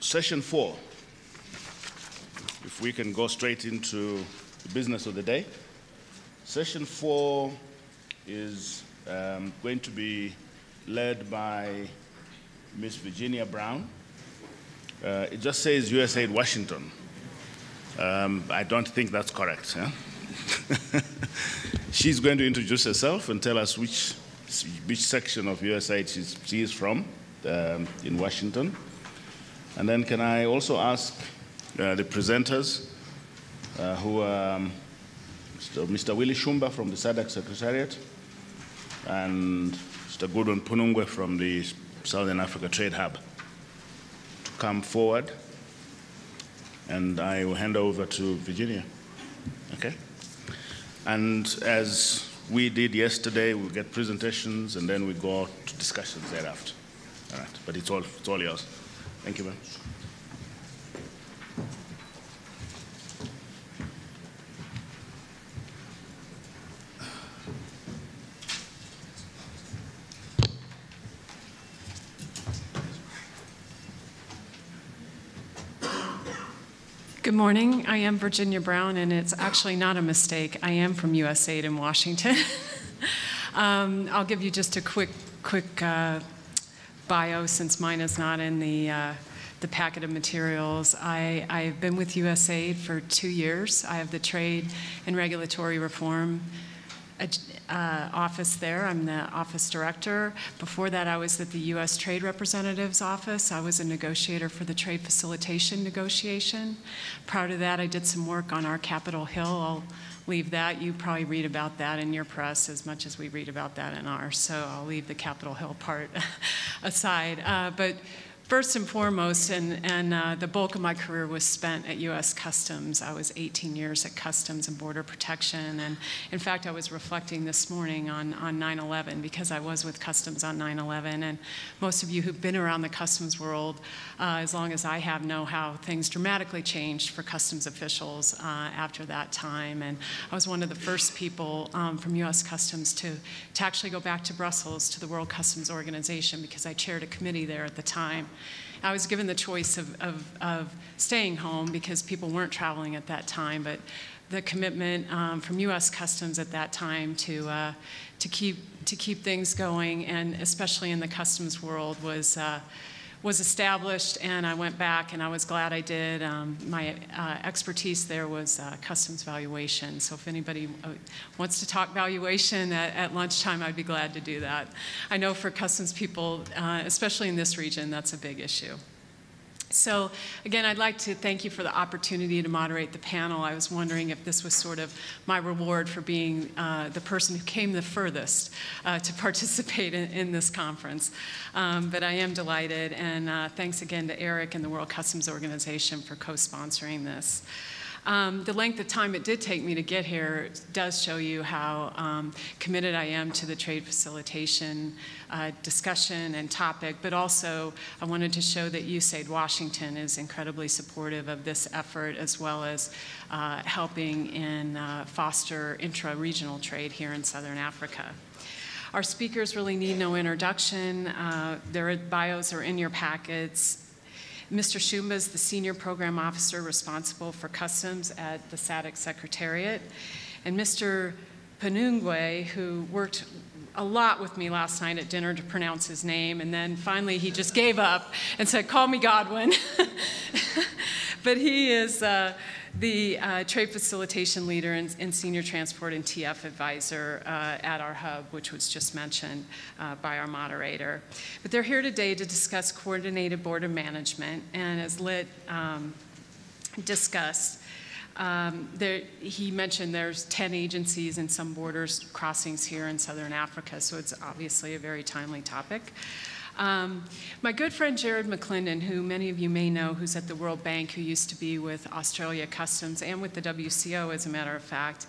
Session 4, if we can go straight into the business of the day. Session 4 is going to be led by Ms. Virginia Brown. It just says USAID Washington. I don't think that's correct. Huh? She's going to introduce herself and tell us which section of USAID she is from in Washington. And then can I also ask the presenters who are Mr. Willie Shumba from the SADC Secretariat and Mr. Gudon Punungwe from the Southern Africa Trade Hub to come forward. And I will hand over to Virginia. Okay? And as we did yesterday, we'll get presentations and then we go to discussions thereafter. All right, but it's all yours. Thank you, man. Good morning. I am Virginia Brown, and it's actually not a mistake. I am from USAID in Washington. I'll give you just a quick bio, since mine is not in the packet of materials. I've been with USAID for 2 years. I have the Trade and Regulatory Reform office there. I'm the office director. Before that, I was at the U.S. Trade Representative's office. I was a negotiator for the Trade Facilitation negotiation. Prior to that, I did some work on our Capitol Hill. I'll leave that. You probably read about that in your press as much as we read about that in ours, so I'll leave the Capitol Hill part aside. But first and foremost, and the bulk of my career was spent at U.S. Customs. I was 18 years at Customs and Border Protection. And in fact, I was reflecting this morning on 9/11 because I was with Customs on 9/11. And most of you who've been around the Customs world, as long as I have, know how things dramatically changed for Customs officials after that time. And I was one of the first people from U.S. Customs to actually go back to Brussels to the World Customs Organization because I chaired a committee there at the time. I was given the choice of staying home because people weren't traveling at that time, but the commitment from U.S. Customs at that time to keep things going, and especially in the customs world, was established, and I went back, and I was glad I did. My expertise there was customs valuation, so if anybody wants to talk valuation at lunchtime, I'd be glad to do that. I know for customs people, especially in this region, that's a big issue. So again, I'd like to thank you for the opportunity to moderate the panel. I was wondering if this was sort of my reward for being the person who came the furthest to participate in this conference. But I am delighted, and thanks again to Eric and the World Customs Organization for co-sponsoring this. The length of time it did take me to get here does show you how committed I am to the trade facilitation discussion and topic, but also I wanted to show that USAID Washington is incredibly supportive of this effort, as well as helping in foster intra-regional trade here in Southern Africa. Our speakers really need no introduction. Their bios are in your packets. Mr. Shumba is the Senior Program Officer responsible for Customs at the SADC Secretariat. And Mr. Punungwe, who worked a lot with me last night at dinner to pronounce his name, and then finally he just gave up and said, "Call me Godwin." But he is the trade facilitation leader and senior transport and TF advisor at our hub, which was just mentioned by our moderator. But they're here today to discuss coordinated border management, and as Lit discussed, he mentioned there's 10 agencies and some borders crossings here in Southern Africa, so it's obviously a very timely topic. My good friend Jared McClendon, who many of you may know, who's at the World Bank, who used to be with Australia Customs and with the WCO, as a matter of fact,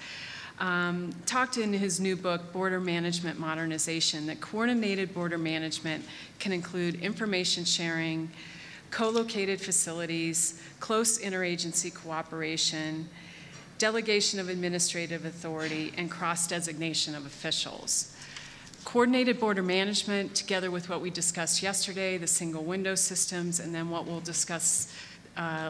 talked in his new book, Border Management Modernization, that coordinated border management can include information sharing, co-located facilities, close interagency cooperation, delegation of administrative authority, and cross-designation of officials. Coordinated border management, together with what we discussed yesterday, the single window systems, and then what we'll discuss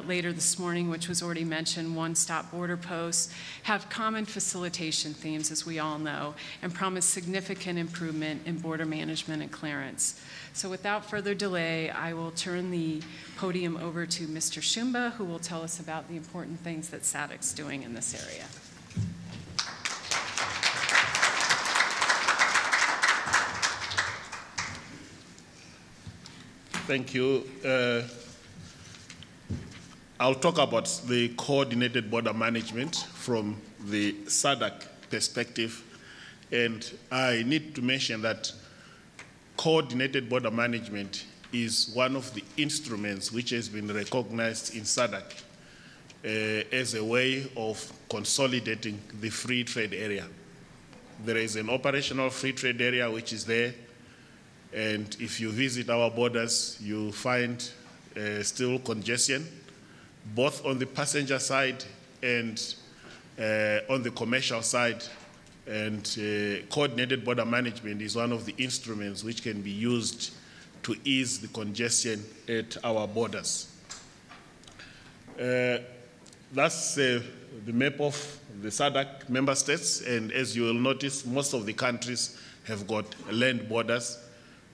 later this morning, which was already mentioned, one-stop border posts, have common facilitation themes, as we all know, and promise significant improvement in border management and clearance. So without further delay, I will turn the podium over to Mr. Shumba, who will tell us about the important things that SADC's doing in this area. Thank you. I'll talk about the coordinated border management from the SADC perspective. And I need to mention that coordinated border management is one of the instruments which has been recognized in SADC as a way of consolidating the free trade area. There is an operational free trade area which is there. And if you visit our borders, you find still congestion, both on the passenger side and on the commercial side. And coordinated border management is one of the instruments which can be used to ease the congestion at our borders. That's the map of the SADC member states. And as you will notice, most of the countries have got land borders.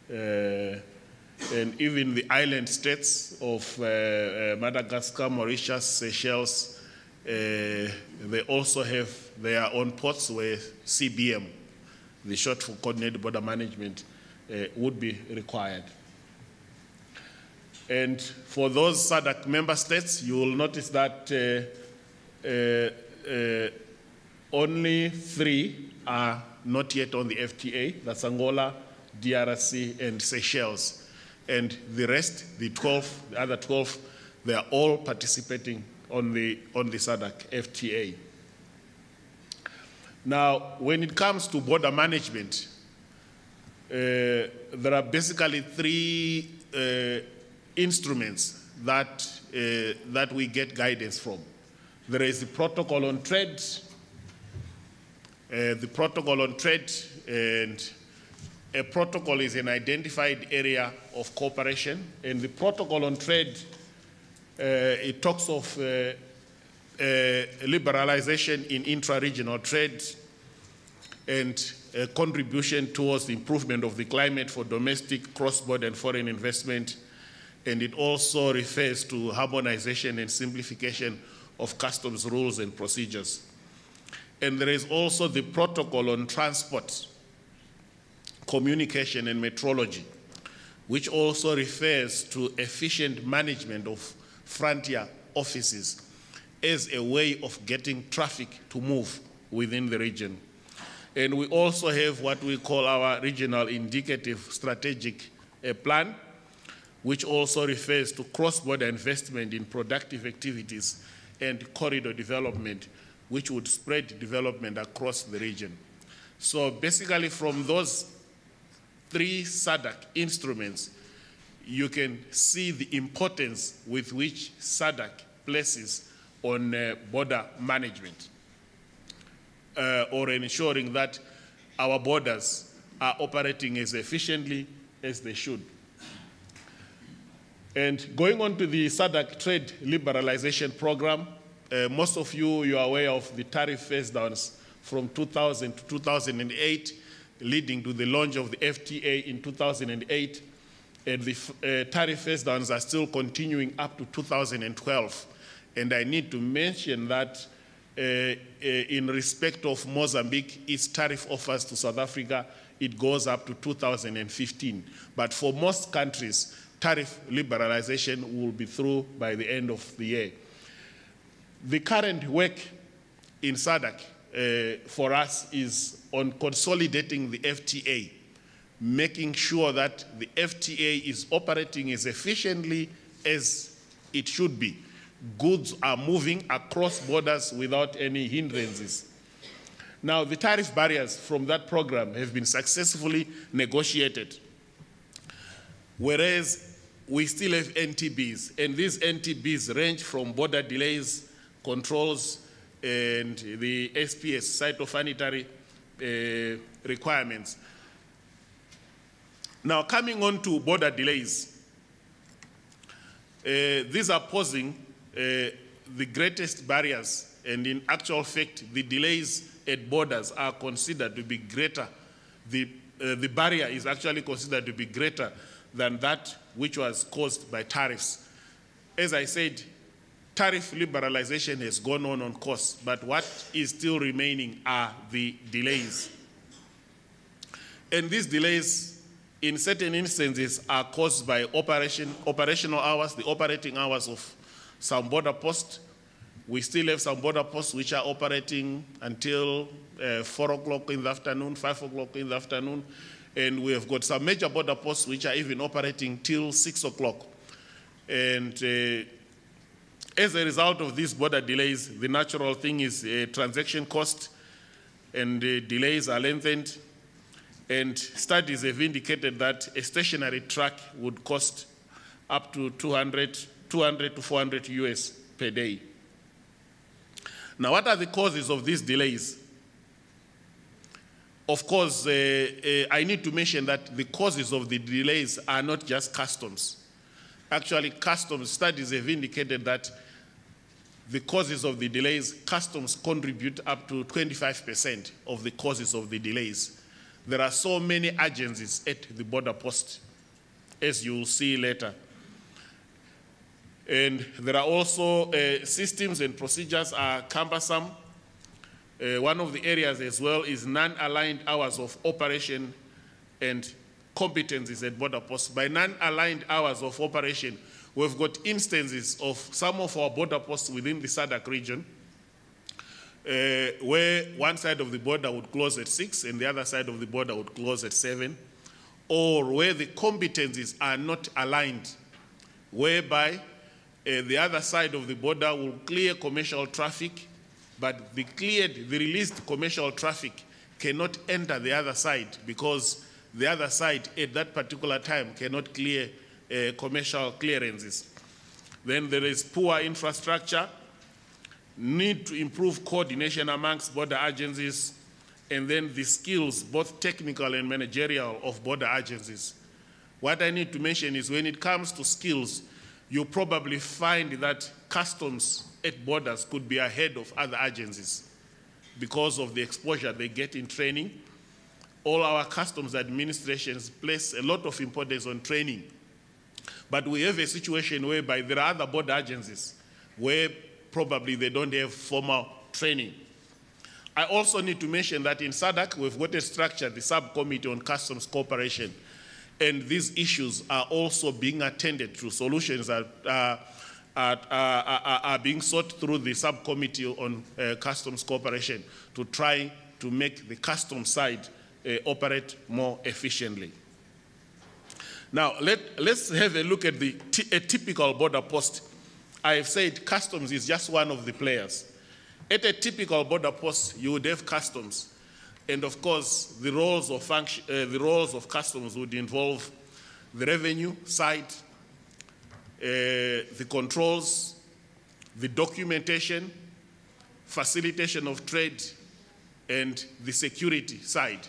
And even the island states of Madagascar, Mauritius, Seychelles, they also have their own ports where CBM, the short for coordinated border management, would be required. And for those SADC member states, you will notice that only 3 are not yet on the FTA. That's Angola, DRC, and Seychelles. And the rest, the other 12, they are all participating on the SADC FTA. Now, when it comes to border management, there are basically 3 instruments that we get guidance from. There is the protocol on trade, and a protocol is an identified area of cooperation, and the protocol on trade, it talks of liberalization in intra-regional trade and a contribution towards the improvement of the climate for domestic, cross-border, and foreign investment. And it also refers to harmonization and simplification of customs rules and procedures. And there is also the protocol on transport, communication, and metrology, which also refers to efficient management of frontier offices as a way of getting traffic to move within the region. And we also have what we call our regional indicative strategic plan, which also refers to cross-border investment in productive activities and corridor development, which would spread development across the region. So basically from those 3 SADC instruments, you can see the importance with which SADC places on border management or ensuring that our borders are operating as efficiently as they should. And going on to the SADC trade liberalization program, most of you are aware of the tariff phase downs from 2000 to 2008, leading to the launch of the FTA in 2008, and the tariff phase downs are still continuing up to 2012. And I need to mention that in respect of Mozambique, its tariff offers to South Africa, it goes up to 2015. But for most countries, tariff liberalization will be through by the end of the year. The current work in SADC for us is on consolidating the FTA, making sure that the FTA is operating as efficiently as it should be. Goods are moving across borders without any hindrances. Now, the tariff barriers from that program have been successfully negotiated, whereas we still have NTBs, and these NTBs range from border delays, controls, and the SPS, phytosanitary requirements. Now, coming on to border delays, these are posing the greatest barriers, and in actual fact, the delays at borders are considered to be greater. The barrier is actually considered to be greater than that which was caused by tariffs. As I said, tariff liberalization has gone on course, but what is still remaining are the delays. And these delays, in certain instances, are caused by operational hours, the operating hours of some border posts. We still have some border posts which are operating until 4 o'clock in the afternoon, 5 o'clock in the afternoon, and we have got some major border posts which are even operating till 6 o'clock. And as a result of these border delays, the natural thing is transaction cost, and delays are lengthened. And studies have indicated that a stationary truck would cost up to 200 to 400 US per day. Now, what are the causes of these delays? Of course, I need to mention that the causes of the delays are not just customs. Actually, customs studies have indicated that the causes of the delays, customs contribute up to 25% of the causes of the delays. There are so many agencies at the border post, as you will see later. And there are also systems and procedures are cumbersome. One of the areas as well is non-aligned hours of operation and competencies at border posts. By non-aligned hours of operation, we've got instances of some of our border posts within the SADC region where one side of the border would close at 6 and the other side of the border would close at 7, or where the competencies are not aligned, whereby the other side of the border will clear commercial traffic, but the released commercial traffic cannot enter the other side because the other side at that particular time cannot clear commercial clearances. Then there is poor infrastructure, need to improve coordination amongst border agencies, and then the skills, both technical and managerial, of border agencies. What I need to mention is when it comes to skills, you probably find that customs at borders could be ahead of other agencies because of the exposure they get in training. All our customs administrations place a lot of importance on training. But we have a situation whereby there are other border agencies where probably they don't have formal training. I also need to mention that in SADC, we've got a structure, the Subcommittee on Customs Cooperation, and these issues are also being attended to. Solutions are being sought through the Subcommittee on Customs Cooperation to try to make the customs side operate more efficiently. Now, let's have a look at a typical border post. I have said customs is just one of the players. At a typical border post, you would have customs. And of course, the roles of customs would involve the revenue side, the controls, the documentation, facilitation of trade, and the security side.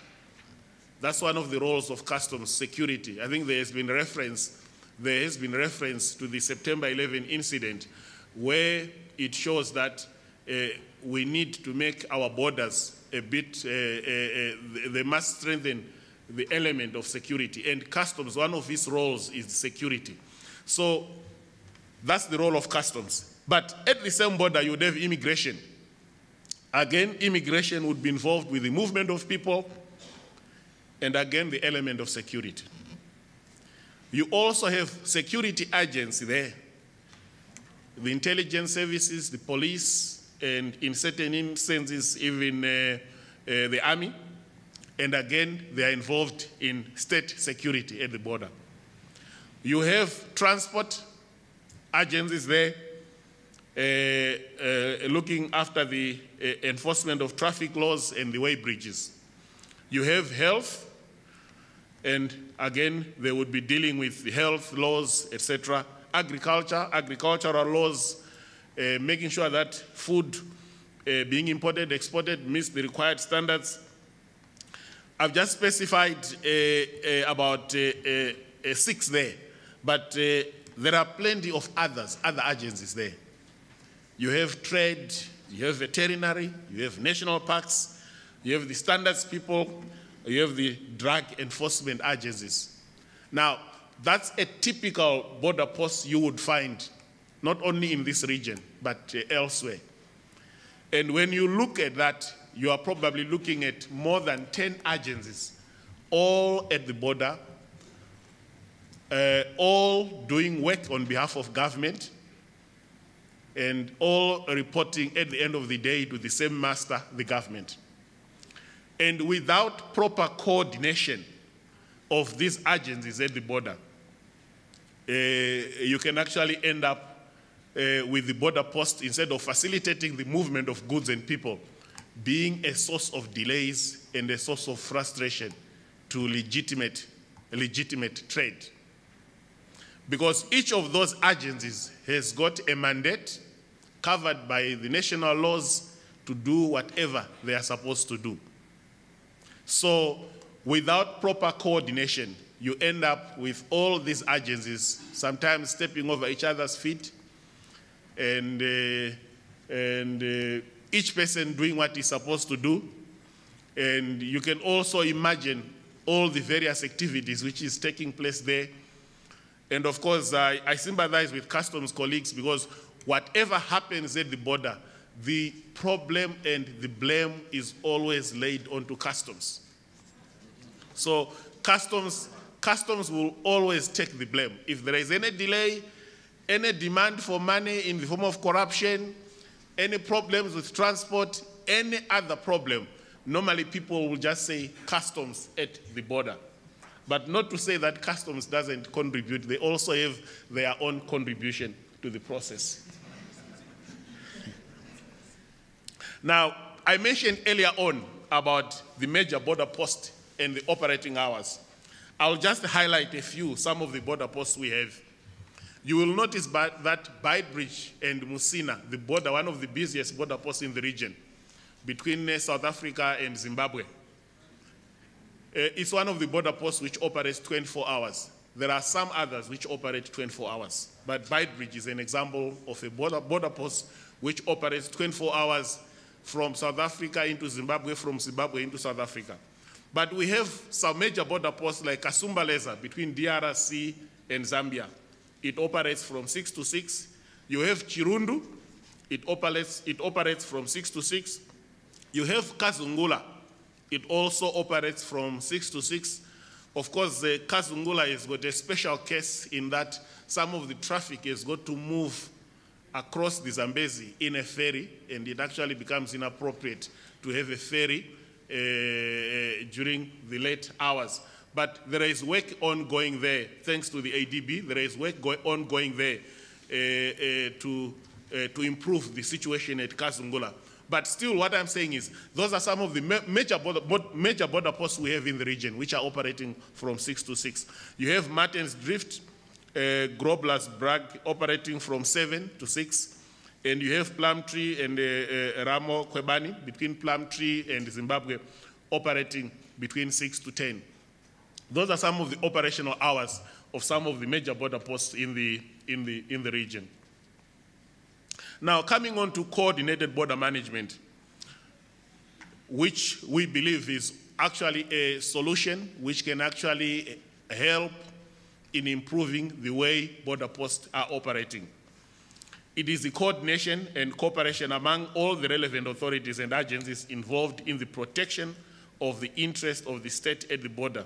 That's one of the roles of customs, security. I think there has been reference to the September 11 incident where it shows that we need to make our borders a bit, they must strengthen the element of security. And customs, one of its roles is security. So that's the role of customs. But at the same border, you would have immigration. Again, immigration would be involved with the movement of people, and again, the element of security. You also have security agents there, the intelligence services, the police, and in certain instances, even the army. And again, they are involved in state security at the border. You have transport agencies there looking after the enforcement of traffic laws and the way bridges. You have health, and again, they would be dealing with the health laws, etc. Agricultural laws, making sure that food being imported, exported meets the required standards. I've just specified about 6 there, but there are plenty of other agencies there. You have trade, you have veterinary, you have national parks, you have the standards people, you have the drug enforcement agencies. Now, that's a typical border post you would find, not only in this region, but elsewhere. And when you look at that, you are probably looking at more than 10 agencies, all at the border, all doing work on behalf of government, and all reporting at the end of the day to the same master, the government. And without proper coordination of these agencies at the border, you can actually end up with the border post, instead of facilitating the movement of goods and people, being a source of delays and a source of frustration to legitimate trade. Because each of those agencies has got a mandate covered by the national laws to do whatever they are supposed to do. So without proper coordination, you end up with all these agencies sometimes stepping over each other's feet, and each person doing what he's supposed to do. And you can also imagine all the various activities which is taking place there. And of course, I sympathize with customs colleagues, because whatever happens at the border, the problem and the blame is always laid onto customs. So customs will always take the blame. If there is any delay, any demand for money in the form of corruption, any problems with transport, any other problem, normally people will just say customs at the border. But not to say that customs doesn't contribute. They also have their own contribution to the process. Now, I mentioned earlier on about the major border post and the operating hours. I'll just highlight some of the border posts we have. You will notice that Beitbridge and Musina, one of the busiest border posts in the region, between South Africa and Zimbabwe, it's one of the border posts which operates 24 hours. There are some others which operate 24 hours, but Beitbridge is an example of a border post which operates 24 hours from South Africa into Zimbabwe, from Zimbabwe into South Africa. But we have some major border posts like Kasumbaleza between DRC and Zambia. It operates from 6 to 6. You have Chirundu. It operates from 6 to 6. You have Kazungula. It also operates from 6 to 6. Of course, the Kazungula has got a special case in that some of the traffic has got to move across the Zambezi in a ferry, and it actually becomes inappropriate to have a ferry during the late hours. But there is work ongoing there, thanks to the ADB. There is work ongoing there to improve the situation at Kazungula. But still, what I'm saying is, those are some of the major border posts we have in the region, which are operating from 6 to 6. You have Martins Drift, Grobler's Bragg operating from 7 to 6. And you have Plumtree and Ramo Kwebani, between Plumtree and Zimbabwe, operating between 6 to 10. Those are some of the operational hours of some of the major border posts in the region. Now, coming on to coordinated border management, which we believe is actually a solution which can actually help in improving the way border posts are operating. It is the coordination and cooperation among all the relevant authorities and agencies involved in the protection of the interest of the state at the border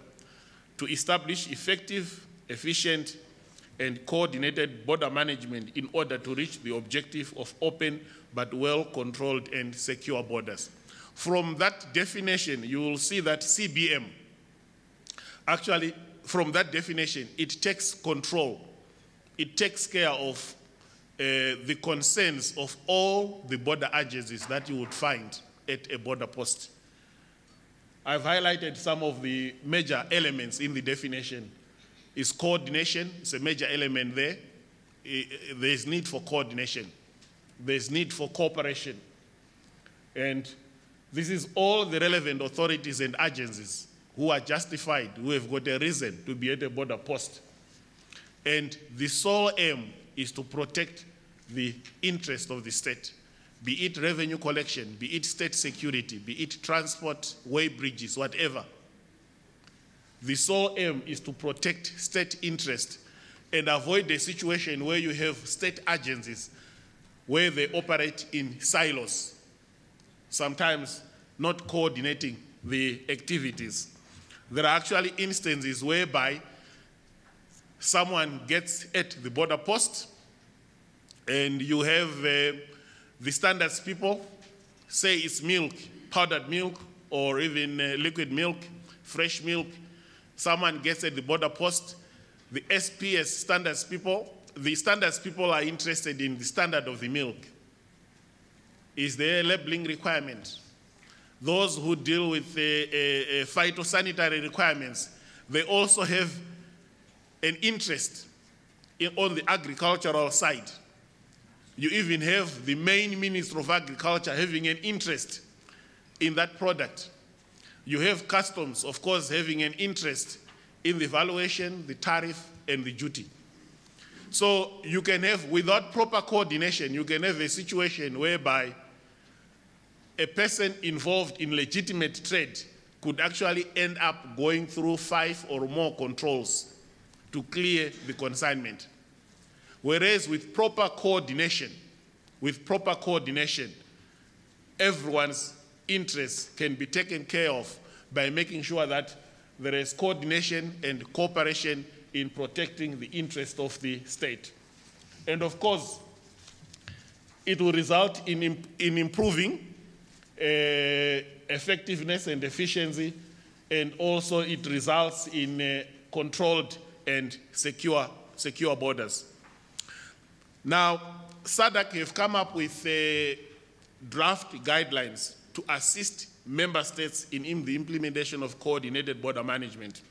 to establish effective, efficient, and coordinated border management in order to reach the objective of open but well-controlled and secure borders. From that definition, you will see that CBM, actually, from that definition, it takes control. It takes care of the concerns of all the border agencies that you would find at a border post. I've highlighted some of the major elements in the definition. Is coordination, it's a major element there. There's need for coordination. There's need for cooperation. And this is all the relevant authorities and agencies who are justified, who have got a reason to be at a border post. And the sole aim is to protect the interest of the state, be it revenue collection, be it state security, be it transport, way bridges, whatever. The sole aim is to protect state interest and avoid a situation where you have state agencies where they operate in silos, sometimes not coordinating the activities. There are actually instances whereby someone gets at the border post and you have the standards people, say it's milk, powdered milk, or even liquid milk, fresh milk. Someone gets at the border post. The SPS standards people, the standards people are interested in the standard of the milk. Is there a labeling requirement? Those who deal with phytosanitary requirements, they also have an interest on the agricultural side. You even have the main Minister of Agriculture having an interest in that product. You have customs, of course, having an interest in the valuation, the tariff, and the duty. So you can have, without proper coordination, you can have a situation whereby a person involved in legitimate trade could actually end up going through 5 or more controls to clear the consignment. Whereas with proper coordination, everyone's interests can be taken care of by making sure that there is coordination and cooperation in protecting the interest of the state. And of course, it will result in improving effectiveness and efficiency, and also it results in controlled and secure borders. Now, SADC have come up with draft guidelines to assist member states in the implementation of coordinated border management.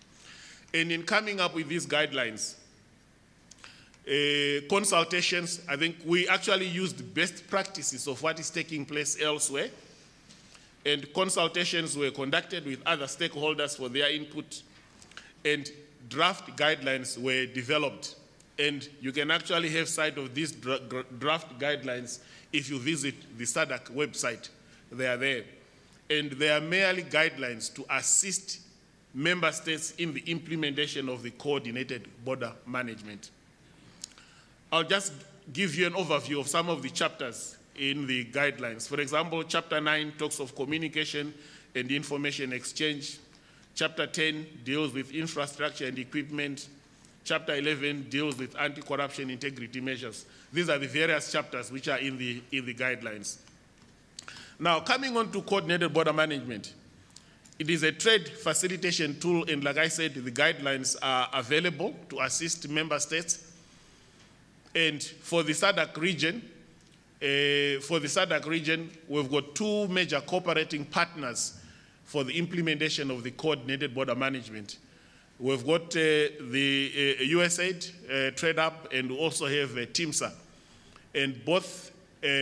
And in coming up with these guidelines, consultations, I think we actually used best practices of what is taking place elsewhere, and consultations were conducted with other stakeholders for their input, and draft guidelines were developed. And you can actually have sight of these draft guidelines if you visit the SADC website. They are there. And they are merely guidelines to assist member states in the implementation of the coordinated border management. I'll just give you an overview of some of the chapters in the guidelines. For example, Chapter 9 talks of communication and information exchange. Chapter 10 deals with infrastructure and equipment. Chapter 11 deals with anti-corruption integrity measures. These are the various chapters which are in the guidelines. Now, coming on to coordinated border management, it is a trade facilitation tool, and like I said, the guidelines are available to assist member states. And for the SADC region, we've got 2 major cooperating partners for the implementation of the coordinated border management. We've got the USAID Trade Hub, and we also have TIMSA. And both,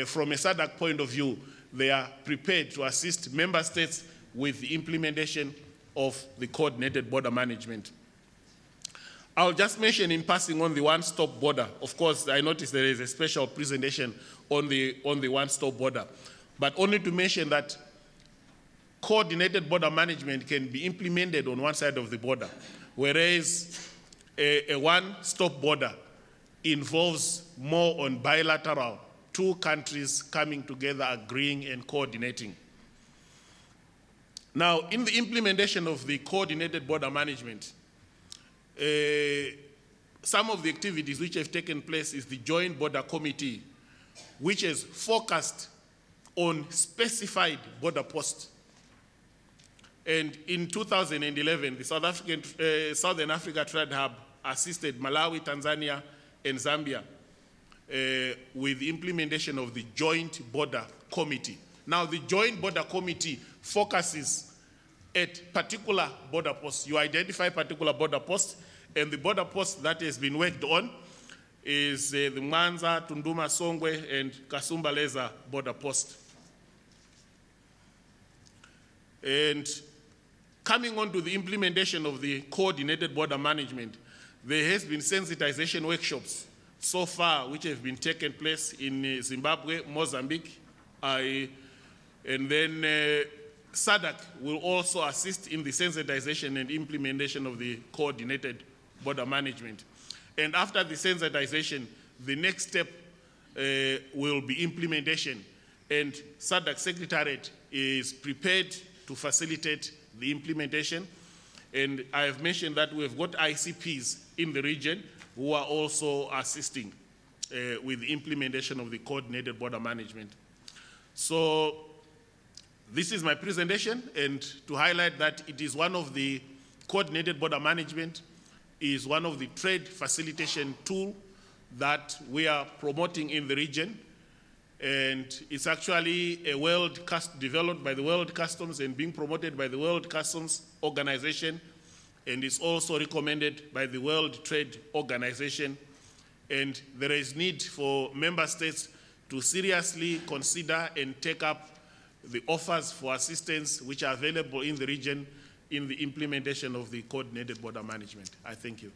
from a SADC point of view, they are prepared to assist member states with the implementation of the coordinated border management. I'll just mention in passing on the one-stop border. Of course, I noticed there is a special presentation on the one-stop border, but only to mention that coordinated border management can be implemented on one side of the border, whereas a one-stop border involves more on bilateral, 2 countries coming together, agreeing and coordinating. Now, in the implementation of the coordinated border management, some of the activities which have taken place is the Joint Border Committee, which has focused on specified border posts. And in 2011, the Southern Africa Trade Hub assisted Malawi, Tanzania, and Zambia with the implementation of the Joint Border Committee. Now, the Joint Border Committee focuses at particular border posts. You identify particular border posts, and the border post that has been worked on is the Mwanza, Tunduma, Songwe, and Kasumbaleza border post. And coming on to the implementation of the coordinated border management, there has been sensitization workshops so far which have been taken place in Zimbabwe, Mozambique, and then SADC will also assist in the sensitization and implementation of the coordinated border management. And after the sensitization, the next step will be implementation. And SADC Secretariat is prepared to facilitate the implementation. And I have mentioned that we've got ICPs in the region who are also assisting with the implementation of the coordinated border management. So this is my presentation, and to highlight that it is one of the coordinated border management is one of the trade facilitation tool that we are promoting in the region. And it's actually a developed by the World Customs and being promoted by the World Customs Organization, and it's also recommended by the World Trade Organization. And there is need for member states to seriously consider and take up the offers for assistance which are available in the region in the implementation of the coordinated border management. I thank you.